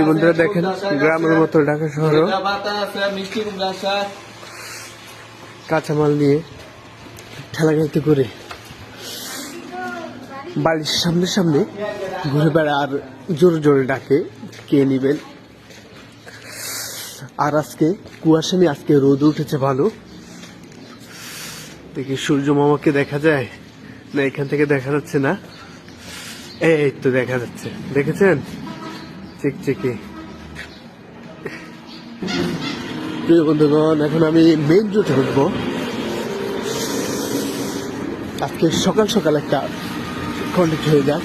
বন্ধুরা দেখেন গ্রামের মতো ঢাকা শহর কাঁচামাল নিয়ে ঠেলাগাড়িতে করে বাড়ির সামনে সামনে ঘুরে বেড়া আর জোরে জোরে ডাকে কে নিবেন। আর আজকে কুয়াশা নিয়ে আজকে রোদ উঠেছে ভালো, দেখি সূর্য মামাকে দেখা যায় না, এখান থেকে দেখা যাচ্ছে না, এই তো দেখা যাচ্ছে, দেখেছেন চিকচিকি। প্রিয় বন্ধুগণ, এখন আমি মেইন রোডে উঠবো। আজকে সকাল সকাল একটা কন্ট্যাক্ট হয়ে যাক।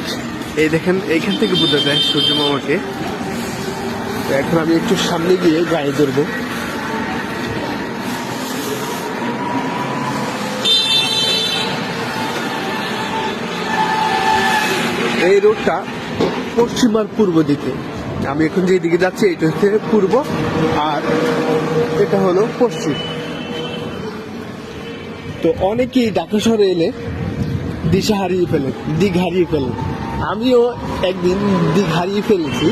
এই দেখেন এইখান থেকে বোঝা যায় সূর্য মামাকে। এখন আমি একটু সামনে গিয়ে গাড়ি ধরবো। এই রোডটা পশ্চিম আর পূর্ব দিকে, আমি এখন যে দিকে যাচ্ছি এটা হচ্ছে পূর্ব আর এটা হলো পশ্চিম। তো অনেকেই ঢাকা শহরে এলে দিশা হারিয়ে ফেলে, দিক হারিয়ে ফেলে। আমিও একদিন দিক হারিয়ে ফেলেছি।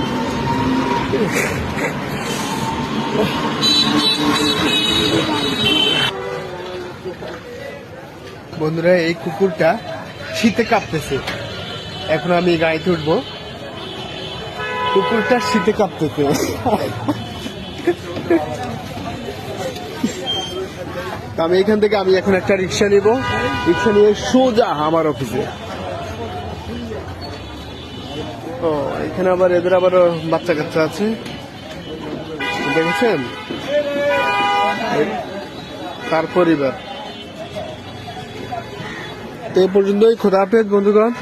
বন্ধুরা, এই কুকুরটা শীতে কাঁপতেছে। এখন আমি গাড়িতে উঠবো, কুকুরটা শীতে কাঁপতেছে। আমি এখান থেকে আমি এখন একটা রিক্সা নিব, রিক্সা নিয়ে সোজা আমার অফিসে। ও এখানে আবার এদের আবার বাচ্চা কাচ্চা আছে, দেখেছেন, তার পরিবার। তো এই পর্যন্তই, খোদা হাফেজ বন্ধুগণ।